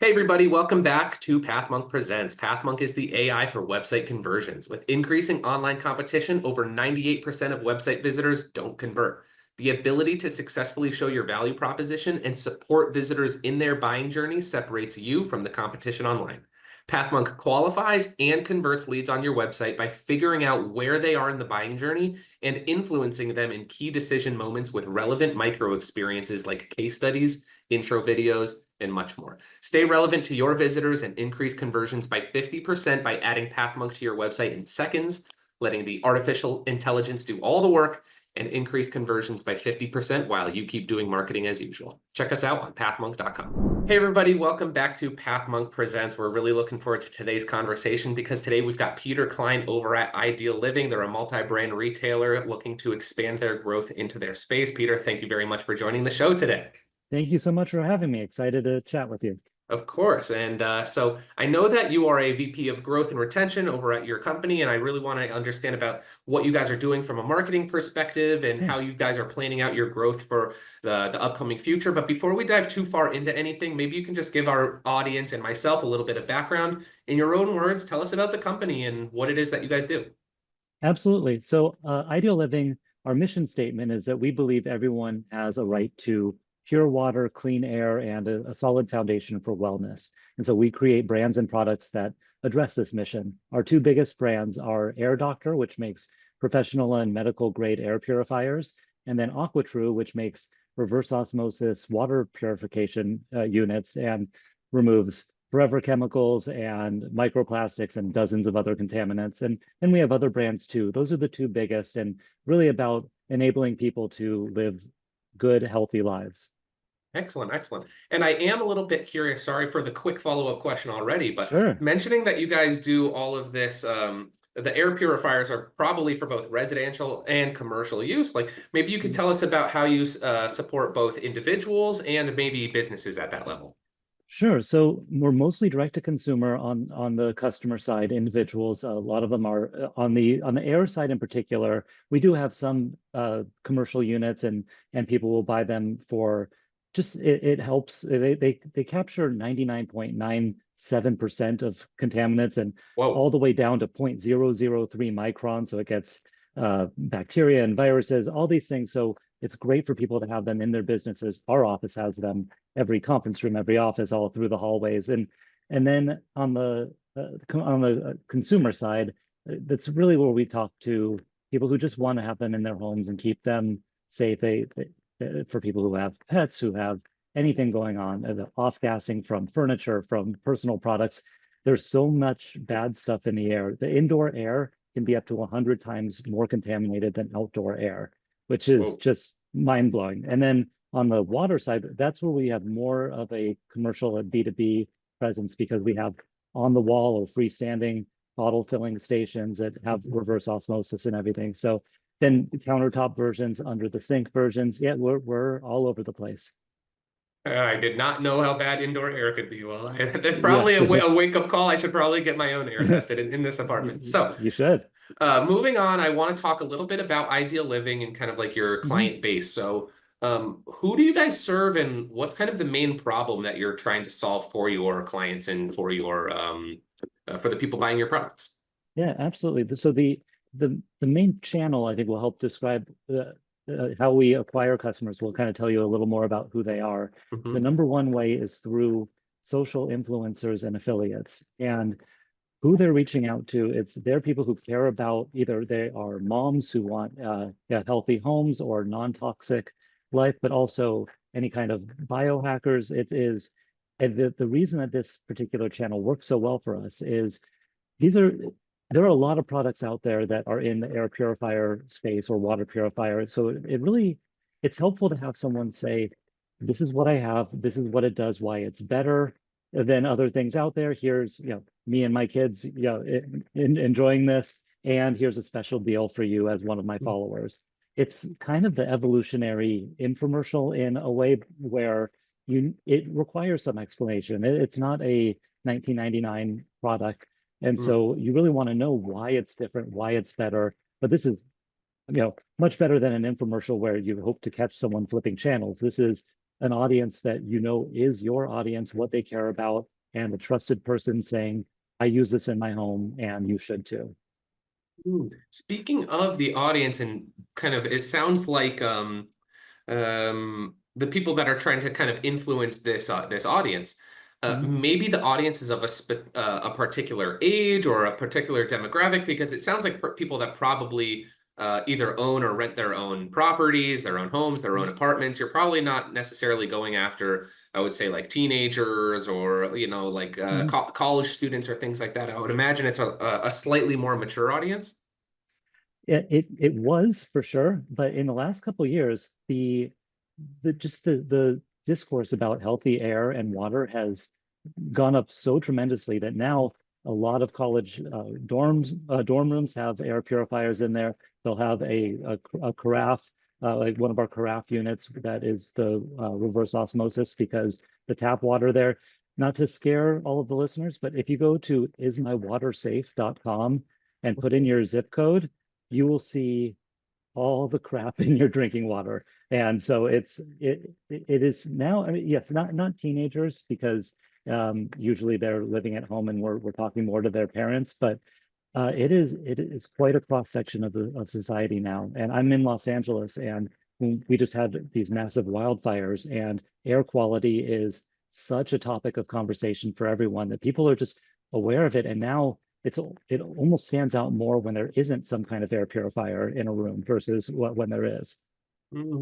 Hey everybody, welcome back to PathMonk Presents. PathMonk is the AI for website conversions. With increasing online competition, over 98% of website visitors don't convert. The ability to successfully show your value proposition and support visitors in their buying journey separates you from the competition online. PathMonk qualifies and converts leads on your website by figuring out where they are in the buying journey and influencing them in key decision moments with relevant micro experiences like case studies, intro videos, and much more. Stay relevant to your visitors and increase conversions by 50% by adding PathMonk to your website in seconds, letting the artificial intelligence do all the work, and increase conversions by 50% while you keep doing marketing as usual. Check us out on pathmonk.com. Hey everybody, welcome back to PathMonk Presents. We're really looking forward to today's conversation because today we've got Peter Klein over at Ideal Living. They're a multi-brand retailer looking to expand their growth into their space. Peter, thank you very much for joining the show today. Thank you so much for having me. Excited to chat with you. Of course. And so I know that you are a VP of growth and retention over at your company, and I really want to understand about what you guys are doing from a marketing perspective and Yeah, how you guys are planning out your growth for the upcoming future. But before we dive too far into anything, maybe you can just give our audience and myself a little bit of background. In your own words, tell us about the company and what it is that you guys do. absolutely. So, Ideal Living, our mission statement is that we believe everyone has a right to pure water, clean air, and a solid foundation for wellness. And so we create brands and products that address this mission. Our two biggest brands are Air Doctor, which makes professional and medical grade air purifiers, and then AquaTrue, which makes reverse osmosis water purification units and removes forever chemicals and microplastics and dozens of other contaminants. And then we have other brands too. Those are the two biggest and really about enabling people to live good, healthy lives. Excellent, excellent. And I am a little bit curious, sorry for the quick follow-up question already, but Sure. mentioning that you guys do all of this, the air purifiers are probably for both residential and commercial use. Like maybe you could tell us about how you support both individuals and maybe businesses at that level. Sure. So we're mostly direct to consumer on the customer side, individuals. A lot of them are on the air side in particular. We do have some commercial units and people will buy them for just it helps. They capture 99.97% of contaminants and Whoa. all the way down to 0.003 micron. So it gets bacteria and viruses, all these things. So it's great for people to have them in their businesses. Our office has them every conference room, every office, all through the hallways. And then on the consumer side, that's really where we talk to people who just want to have them in their homes and keep them safe. For people who have pets, who have anything going on, the off-gassing from furniture, from personal products. There's so much bad stuff in the air. The indoor air can be up to 100 times more contaminated than outdoor air, which is Whoa. just mind-blowing. And then on the water side, that's where we have more of a commercial and B2B presence because we have on the wall or freestanding bottle filling stations that have reverse osmosis and everything. So then countertop versions, under the sink versions, yeah, we're all over the place. I did not know how bad indoor air could be. Well, that's probably Yes, a wake-up call. I should probably get my own air tested in this apartment. So, you should. moving on, I want to talk a little bit about Ideal Living and kind of like your Mhm. client base. So, who do you guys serve, and what's kind of the main problem that you're trying to solve for your clients and for your for the people buying your products? Yeah, absolutely. So the main channel I think will help describe how we acquire customers. We'll kind of tell you a little more about who they are. The Mhm. number one way is through social influencers and affiliates. And who they're reaching out to, they're people who care about either they are moms who want yeah, healthy homes or non-toxic life, but also any kind of biohackers. It is, and the reason that this particular channel works so well for us is these are there are a lot of products out there that are in the air purifier space or water purifier. So it really it's helpful to have someone say, this is what I have, this is what it does, why it's better than other things out there. Here's, me and my kids, enjoying this, and here's a special deal for you as one of my followers. It's kind of the evolutionary infomercial in a way where it requires some explanation. It's not a 1999 product and Mm. so you really want to know why it's different, why it's better. But this is, much better than an infomercial where you hope to catch someone flipping channels. This is an audience that you know is your audience, what they care about, and a trusted person saying, I use this in my home and you should too. Speaking of the audience, and kind of, it sounds like the people that are trying to kind of influence this audience. Mhm. Maybe the audience is of a particular age or a particular demographic, because it sounds like people that probably either own or rent their own properties, their own homes, their own apartments. You're probably not necessarily going after, I would say, like teenagers or like Mhm. college students or things like that. I would imagine it's a slightly more mature audience. It was for sure, but in the last couple of years, the discourse about healthy air and water has gone up so tremendously that now a lot of college dorm rooms have air purifiers in there. They'll have a carafe, like one of our carafe units that is the reverse osmosis, because the tap water there, not to scare all of the listeners, but if you go to ismywatersafe.com and put in your zip code, you will see all the crap in your drinking water. And so it is now, I mean, yes, not teenagers, because usually they're living at home and we're talking more to their parents, but it is quite a cross section of society now. And I'm in Los Angeles, and we just had these massive wildfires, and air quality is such a topic of conversation for everyone that people are just aware of it. And now it almost stands out more when there isn't some kind of air purifier in a room versus when there is.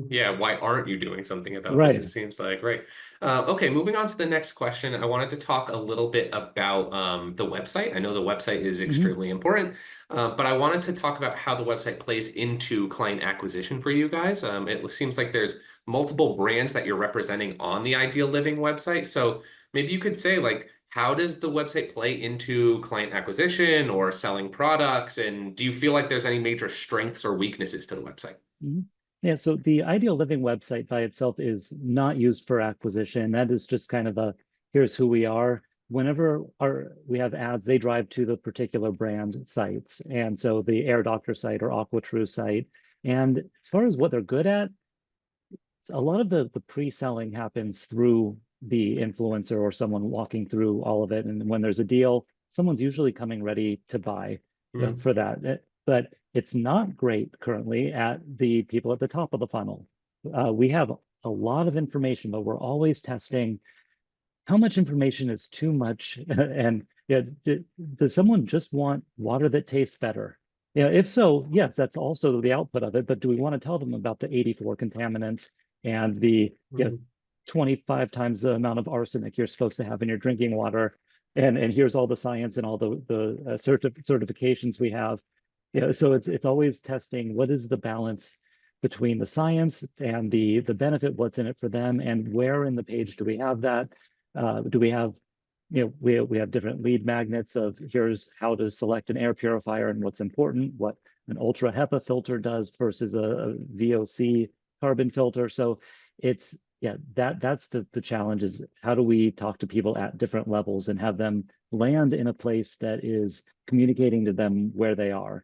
Yeah, why aren't you doing something about this? It Right. seems like, right. Okay, moving on to the next question. I wanted to talk a little bit about the website. I know the website is Hmm. extremely important, but I wanted to talk about how the website plays into client acquisition for you guys. It seems like there's multiple brands that you're representing on the Ideal Living website. So maybe you could say, like, how does the website play into client acquisition or selling products? And do you feel like there's any major strengths or weaknesses to the website? Hmm. Yeah, so the Ideal Living website by itself is not used for acquisition. That is just kind of a here's who we are. Whenever we have ads, they drive to the particular brand sites. And so the Air Doctor site or AquaTrue site. And as far as what they're good at, a lot of the pre-selling happens through the influencer or someone walking through all of it. And when there's a deal, someone's usually coming ready to buy for that. But it's not great currently at the people at the top of the funnel. We have a lot of information, but we're always testing how much information is too much. And yeah, does someone just want water that tastes better? Yeah, if so, yes, that's also the output of it. But do we want to tell them about the 84 contaminants and the, you know, Mhm. 25 times the amount of arsenic you're supposed to have in your drinking water? And here's all the science and all the certifications we have. Yeah, so it's always testing what is the balance between the science and the benefit, what's in it for them, and where in the page do we have that? Do we have, we have different lead magnets of here's how to select an air purifier and what's important, what an ultra HEPA filter does versus a VOC carbon filter. So it's, yeah, that's the challenge is how do we talk to people at different levels and have them land in a place that is communicating to them where they are.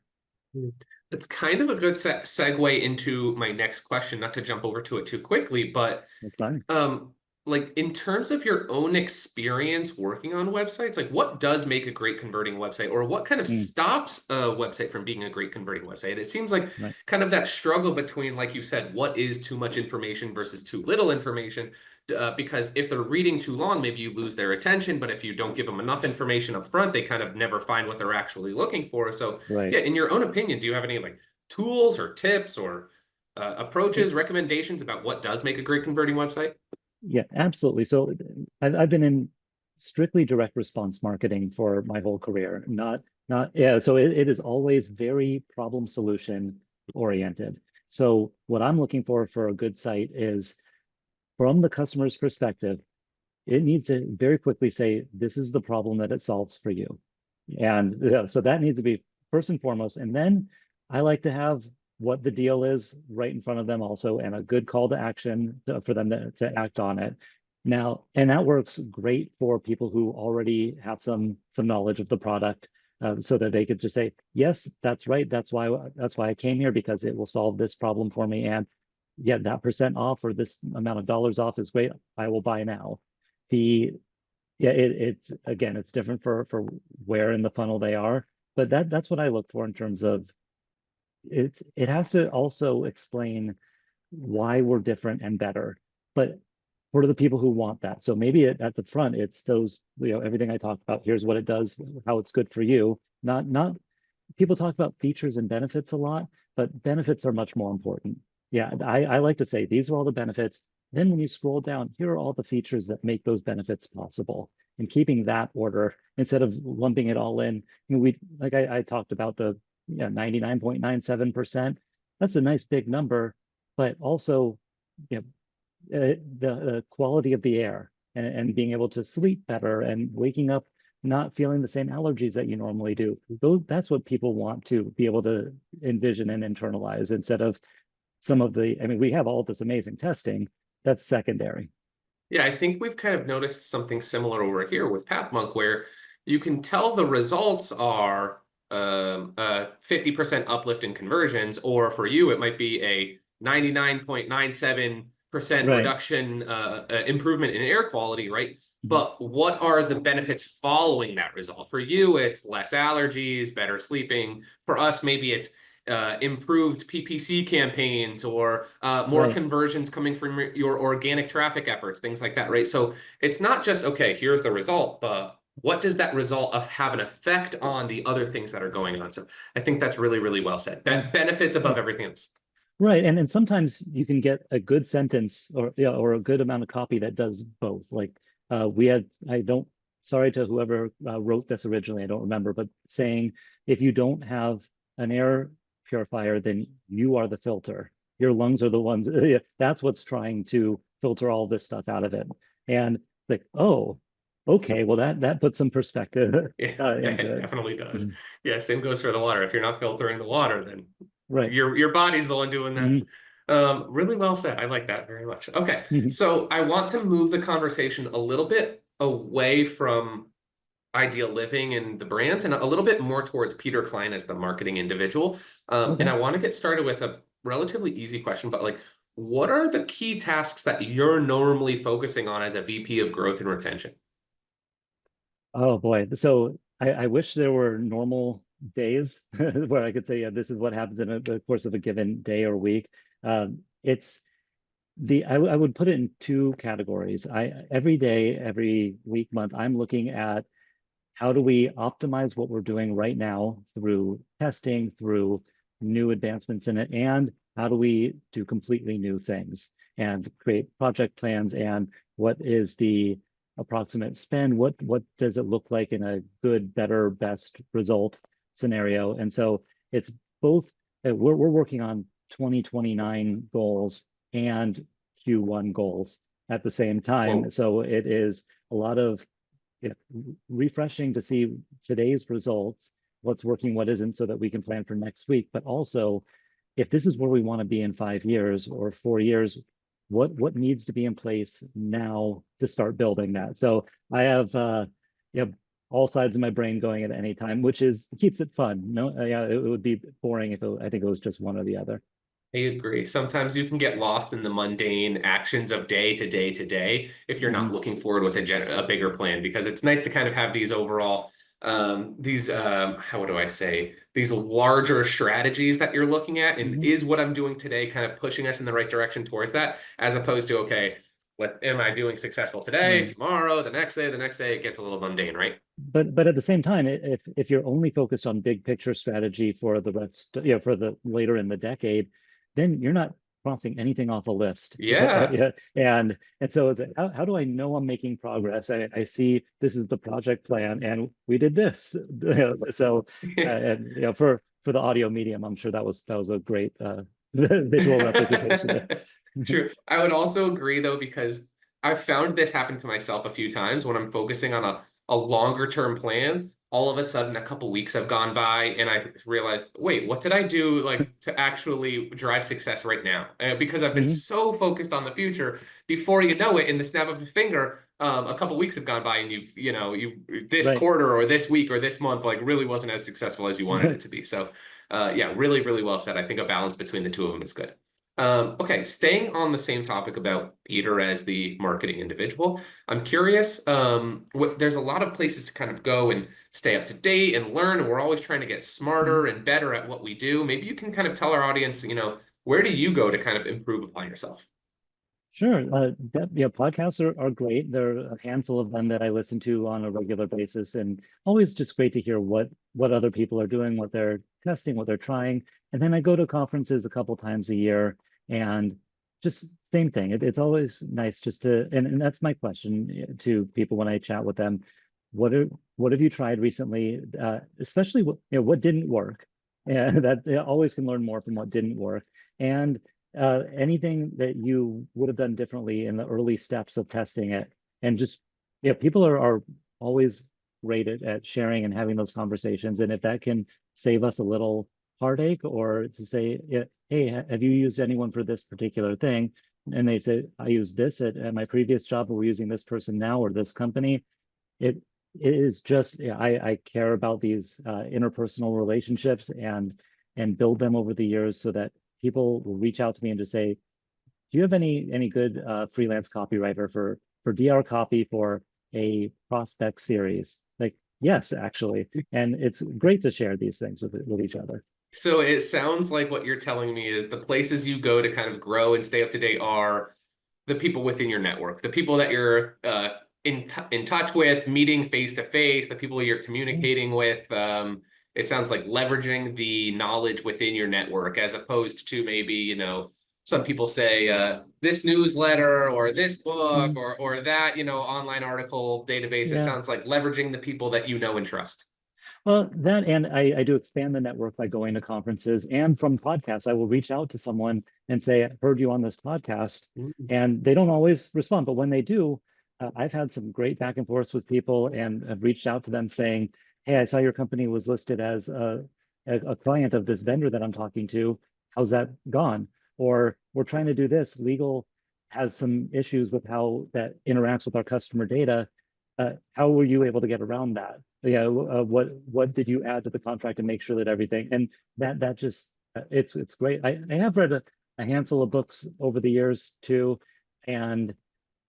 It's kind of a good segue into my next question, not to jump over to it too quickly, but That's fine. um, like, in terms of your own experience working on websites, like, what does make a great converting website, or what kind of Mm, stops a website from being a great converting website? It seems like right. kind of that struggle between, like you said, what is too much information versus too little information. Because if they're reading too long, maybe you lose their attention. But if you don't give them enough information up front, they kind of never find what they're actually looking for. So, Right. yeah, in your own opinion, do you have any, like, tools or tips or It, approaches, recommendations about what does make a great converting website? Yeah, absolutely. So I've been in strictly direct response marketing for my whole career, not yeah. So it is always very problem solution oriented. So what I'm looking for a good site is from the customer's perspective, it needs to very quickly say, this is the problem that it solves for you. And yeah, so that needs to be first and foremost. And then I like to have what the deal is right in front of them also, and a good call to action for them to act on it. Now, and that works great for people who already have some knowledge of the product, so that they could just say, yes, that's right. That's why I came here because it will solve this problem for me. And yeah, that percent off or this amount of dollars off is great. I will buy now. The Yeah, it's again, it's different for where in the funnel they are, but that's what I look for in terms of it. It has to also explain why we're different and better. But for the people who want that, so maybe at the front, it's those, everything I talked about. Here's what it does, how it's good for you. Not people talk about features and benefits a lot, but benefits are much more important. Yeah, I like to say these are all the benefits. Then when you scroll down, here are all the features that make those benefits possible. And keeping that order instead of lumping it all in. We like I talked about the 99.97%. That's a nice big number, but also you know, the quality of the air and being able to sleep better and waking up not feeling the same allergies that you normally do. That's what people want to be able to envision and internalize instead of some of the, I mean, we have all this amazing testing that's secondary. Yeah, I think we've kind of noticed something similar over here with PathMonk, where you can tell the results are 50% uplift in conversions, or for you, it might be a 99.97% Right. reduction, improvement in air quality, right? Mhm. But what are the benefits following that result? For you, it's less allergies, better sleeping. For us, maybe it's improved PPC campaigns or more Right. conversions coming from your organic traffic efforts, things like that, right? So it's not just, okay, here's the result, but what does that result of have an effect on the other things that are going on? So I think that's really, really well said. Yeah. Benefits above Yeah. everything else. Right. And sometimes you can get a good sentence or or a good amount of copy that does both. Like we had, I don't, sorry to whoever wrote this originally, I don't remember, but saying if you don't have an air purifier, then you are the filter. Your lungs are the ones, yeah, that's what's trying to filter all this stuff out of it. And like, oh, okay, well that puts some perspective Yeah, into that it. definitely does. Mhm. Yeah, same goes for the water. If you're not filtering the water, then Right. your body's the one doing that. Hmm. Really well said. I like that very much. Okay, Hmm. so I want to move the conversation a little bit away from ideal living and the brands and a little bit more towards Peter Klein as the marketing individual. And Okay. I want to get started with a relatively easy question, but like, what are the key tasks that you're normally focusing on as a VP of growth and retention? Oh boy. So I wish there were normal days where I could say, yeah, this is what happens in the course of a given day or week. It's I would put it in two categories. Every day, every week, month, I'm looking at how do we optimize what we're doing right now through testing, through new advancements in it, and how do we do completely new things and create project plans and what is the approximate spend? What does it look like in a good, better, best result scenario? And so it's both we're working on 2029 goals and Q1 goals at the same time. Whoa. So it is a lot of yeah, refreshing to see today's results, what's working, what isn't, so that we can plan for next week. But also, if this is where we want to be in 5 years or 4 years, what needs to be in place now to start building that? So I have all sides of my brain going at any time, which is keeps it fun. No, yeah, it would be boring if I think it was just one or the other. I agree. Sometimes you can get lost in the mundane actions of day to day to day if you're not Hmm. looking forward with a bigger plan, because it's nice to kind of have these overall, how do I say, these larger strategies that you're looking at. And Hmm. is what I'm doing today kind of pushing us in the right direction towards that, as opposed to, okay, what am I doing successful today, Right. tomorrow, the next day, it gets a little mundane, right? But at the same time, if you're only focused on big picture strategy for the rest, for the later in the decade, then you're not crossing anything off a list. Yeah. Yeah, and so it's how do I know I'm making progress? I see this is the project plan, and we did this. So and for the audio medium, I'm sure that was a great visual representation there. True. I would also agree though, because I've found this happen to myself a few times when I'm focusing on a longer term plan. All of a sudden, a couple weeks have gone by, and I realized, wait, what did I do like to actually drive success right now? Because I've been Mhm. so focused on the future. Before you know it, in the snap of a finger, a couple weeks have gone by, and you this Right. quarter or this week or this month like really wasn't as successful as you wanted it to be. So, yeah, really, really well said. I think a balance between the two of them is good. Okay, staying on the same topic about Peter as the marketing individual, I'm curious. There's a lot of places to kind of go and stay up to date and learn, and we're always trying to get smarter Mhm. and better at what we do. Maybe you can kind of tell our audience, where do you go to kind of improve upon yourself? Sure. Yeah, podcasts are great. There are a handful of them that I listen to on a regular basis, and always just great to hear what other people are doing, what they're testing, what they're trying. And then I go to conferences a couple times a year, and just same thing. It's always nice just to, and that's my question to people when I chat with them. What are what have you tried recently? Especially what didn't work. Yeah, that they always can learn more from what didn't work. And anything that you would have done differently in the early steps of testing it, and just yeah, people are always great at sharing and having those conversations, and if that can save us a little heartache, or to say, yeah, hey, have you used anyone for this particular thing, and they say, I used this at my previous job, or we're using this person now, or this company, it it is just, yeah, I care about these interpersonal relationships, and build them over the years, so that people will reach out to me and just say, do you have any good freelance copywriter for DR copy for a prospect series? Like, yes, actually. And it's great to share these things with each other. So it sounds like what you're telling me is the places you go to kind of grow and stay up to date are the people within your network, the people that you're in touch with, meeting face to face, the people you're Yeah. communicating with. It sounds like leveraging the knowledge within your network as opposed to maybe, some people say this newsletter or this book Mm. or that, online article database. It Yeah. sounds like leveraging the people that you know and trust. Well, that, and I do expand the network by going to conferences, and from podcasts. I will reach out to someone and say, I heard you on this podcast. Mm. And they don't always respond, but when they do, I've had some great back and forths with people, and have reached out to them saying, hey, I saw your company was listed as a client of this vendor that I'm talking to. How's that gone? Or we're trying to do this. Legal has some issues with how that interacts with our customer data. How were you able to get around that? Yeah, what did you add to the contract to make sure that everything, and that just it's great. I have read a handful of books over the years too, and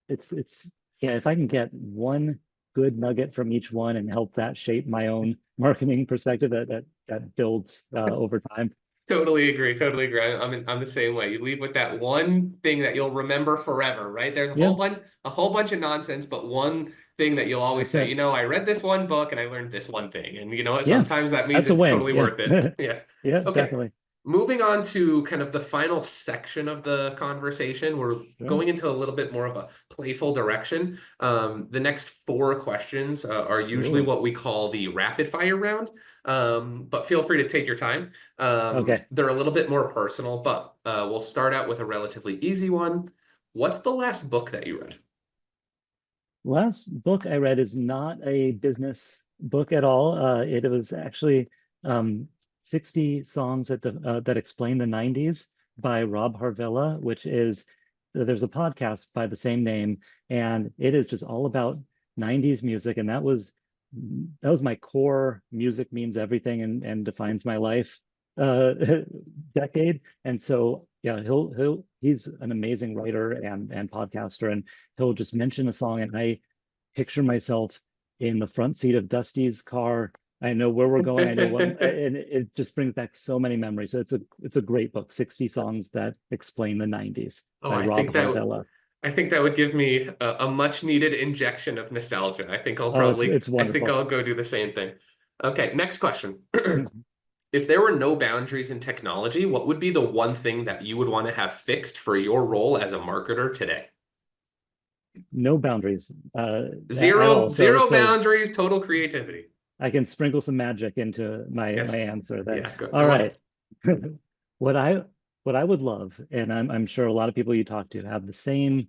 it's yeah, if I can get one good nugget from each one and help that shape my own marketing perspective, that builds over time. Totally agree. Totally agree. I'm the same way. You leave with that one thing that you'll remember forever, right? There's Yep, a whole bunch of nonsense, but one thing that you'll always that's say, it. I read this one book and I learned this one thing. And you know what? Yeah, Sometimes that means that's a it's win. totally Yeah, worth it. Yeah. yeah, Okay. definitely. Moving on to kind of the final section of the conversation, we're Sure. going into a little bit more of a playful direction. The next four questions are usually Ooh, what we call the rapid fire round, but feel free to take your time. okay. They're a little bit more personal, but we'll start out with a relatively easy one. What's the last book that you read? Last book I read is not a business book at all. It was actually um, 60 songs that explain the 90s by Rob Harvilla, which is, there's a podcast by the same name, and it is just all about 90s music. And that was my core music means everything and defines my life uh, decade. And so yeah, he's an amazing writer and podcaster, and he'll just mention a song, and I picture myself in the front seat of Dusty's car. I know where we're going. I know what, and it just brings back so many memories. So it's a great book, 60 Songs That Explain the 90s Oh, by Rob Harvella. I think that would give me a much needed injection of nostalgia. Oh, it's I think wonderful. I'll go do the same thing. Okay, next question. Mhm. If there were no boundaries in technology, what would be the one thing that you would want to have fixed for your role as a marketer today? No boundaries at all. So Zero so boundaries, total creativity. I can sprinkle some magic into my Yes. answer then. Yeah, All go ahead. right. What I would love, and I'm sure a lot of people you talk to have the same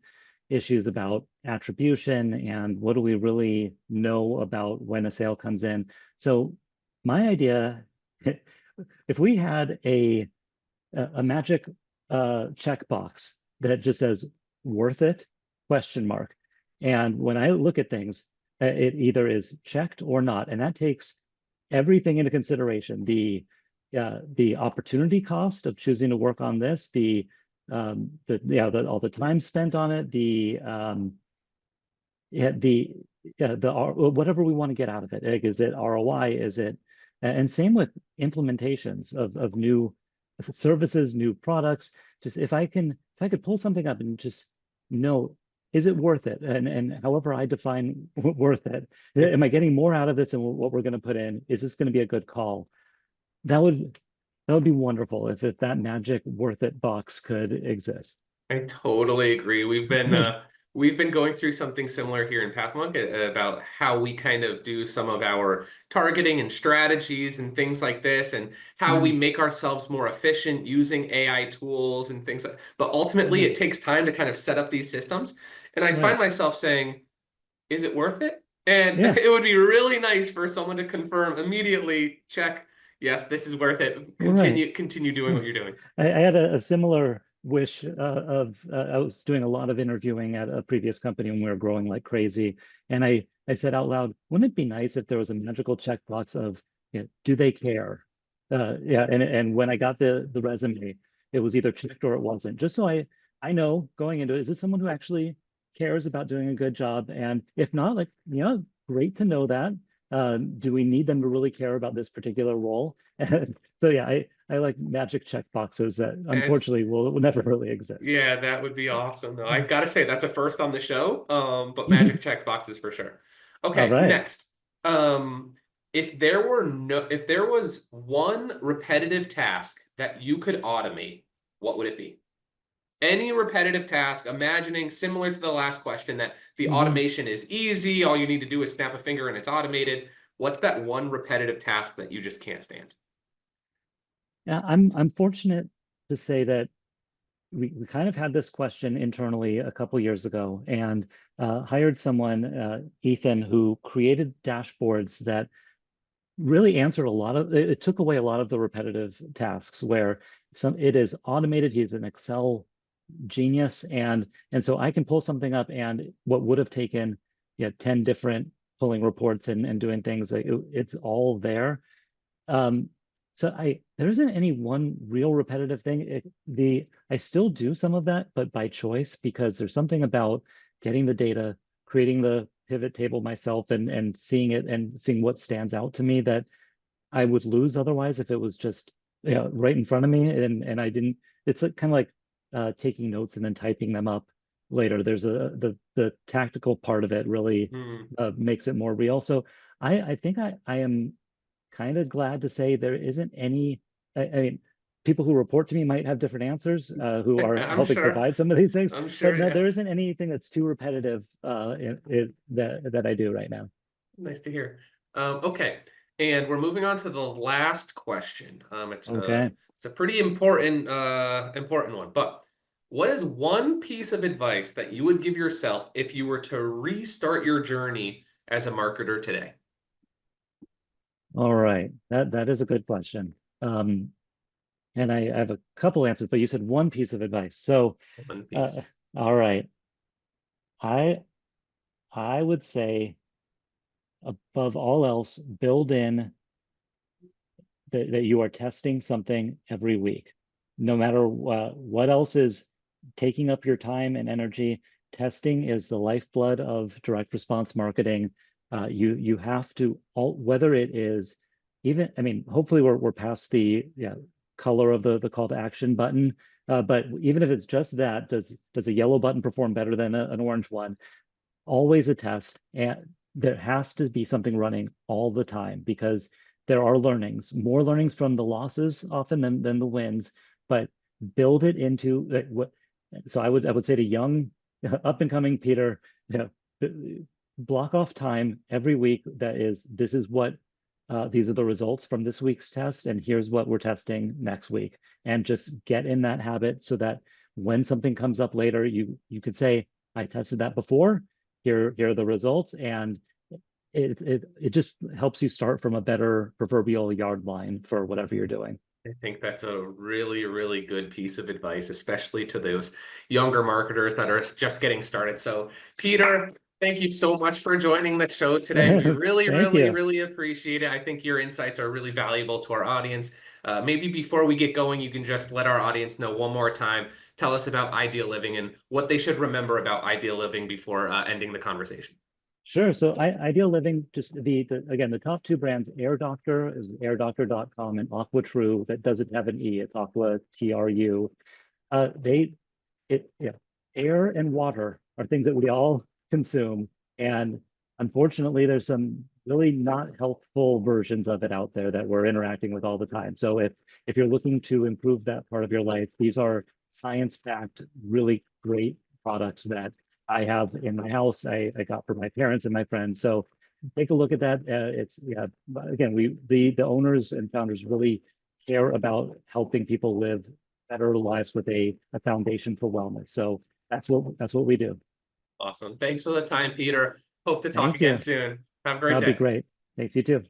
issues about attribution and what do we really know about when a sale comes in. So my idea, if we had a magic checkbox that just says worth it question mark, and when I look at things, it either is checked or not, and that takes everything into consideration, the opportunity cost of choosing to work on this, the all the time spent on it, yeah, whatever we want to get out of it. Like, is it ROI? Is it, and same with implementations of new services, new products. Just if I could pull something up and just know, is it worth it? And however I define worth it, am I getting more out of this than what we're going to put in? Is this going to be a good call? That would that would be wonderful if that magic worth it box could exist. I totally agree. We've been going through something similar here in PathMonk about how we kind of do some of our targeting and strategies and things like this, and how we Mm, make ourselves more efficient using AI tools and things like. But ultimately, yeah, it takes time to kind of set up these systems. And I find right. myself saying, "Is it worth it?" And Yeah, it would be really nice for someone to confirm immediately, check, yes, this is worth it. right. Continue doing Yeah. what you're doing. I had a similar wish of I was doing a lot of interviewing at a previous company when we were growing like crazy, and I said out loud, wouldn't it be nice if there was a magical checkbox of, do they care? Yeah, and when I got the resume, it was either checked or it wasn't, just so I know going into it, is this someone who actually cares about doing a good job? And if not, like, great to know that. Do we need them to really care about this particular role? And so yeah, I like magic check boxes that And unfortunately will never really exist. yeah, that would be awesome. Though I gotta say that's a first on the show. But Mhm. magic check boxes for sure. All Okay, right. next. Um, if there was one repetitive task that you could automate, what would it be? Any repetitive task, imagining similar to the last question that the Mhm. automation is easy, all you need to do is snap a finger and it's automated. What's that one repetitive task that you just can't stand? Yeah, I'm fortunate to say that we kind of had this question internally a couple years ago and hired someone, Ethan, who created dashboards that really answered a lot of it took away a lot of the repetitive tasks where it is automated. He's an Excel genius, and so I can pull something up and what would have taken 10 different pulling reports and doing things, like it's all there. um, so there isn't any one real repetitive thing. I still do some of that, but by choice, because there's something about getting the data, creating the pivot table myself, and seeing it and seeing what stands out to me that I would lose otherwise if it was just, right in front of me, and I didn't. It's like, kind of like taking notes and then typing them up later. There's the tactical part of it really Hmm. makes it more real. So I think I am kind of glad to say there isn't any. I mean, people who report to me might have different answers, who are I'm helping sure. provide some of these things, I'm but sure, no, yeah. there isn't anything that's too repetitive that I do right now. Nice to hear. Okay, and we're moving on to the last question. Okay. It's a pretty important one. But what is one piece of advice that you would give yourself if you were to restart your journey as a marketer today? All right. That is a good question. And I have a couple answers, but you said one piece of advice. So, One uh, piece. all right. I I would say above all else, build in that you are testing something every week. No matter what else is taking up your time and energy, testing is the lifeblood of direct response marketing. You have to, whether it is even, I mean, hopefully we're past the, color of the call to action button. But even if it's just that, does a yellow button perform better than an orange one? Always a test, and there has to be something running all the time because there are more learnings from the losses often than the wins. But build it into what. So I would say to young up and coming Peter, block off time every week. This is what, these are the results from this week's test, and here's what we're testing next week, and just get in that habit so that when something comes up later, you could say, I tested that before. Here are the results, and it just helps you start from a better proverbial yard line for whatever you're doing. I think that's a really, really good piece of advice, especially to those younger marketers that are just getting started. So, Peter, Thank you so much for joining the show today. We really, Thank really, you. really appreciate it. I think your insights are really valuable to our audience. Maybe before we get going, you can just let our audience know one more time. Tell us about ideal living and what they should remember about ideal living before ending the conversation. Sure. So Ideal Living, just again, the top two brands, Air Doctor is airdoctor.com and Aqua True, that doesn't have an E, it's Aqua TRU. They yeah, air and water are things that we all consume, and unfortunately, there's some really not healthful versions of it out there that we're interacting with all the time. So if you're looking to improve that part of your life, these are science-backed, really great products that I have in my house. I got for my parents and my friends. So take a look at that. It's yeah. Again, the owners and founders really care about helping people live better lives with a foundation for wellness. So that's what we do. Awesome. Thanks for the time, Peter. Hope to talk Thank again you. soon. Have a great That'd be day. great. Thanks, you too.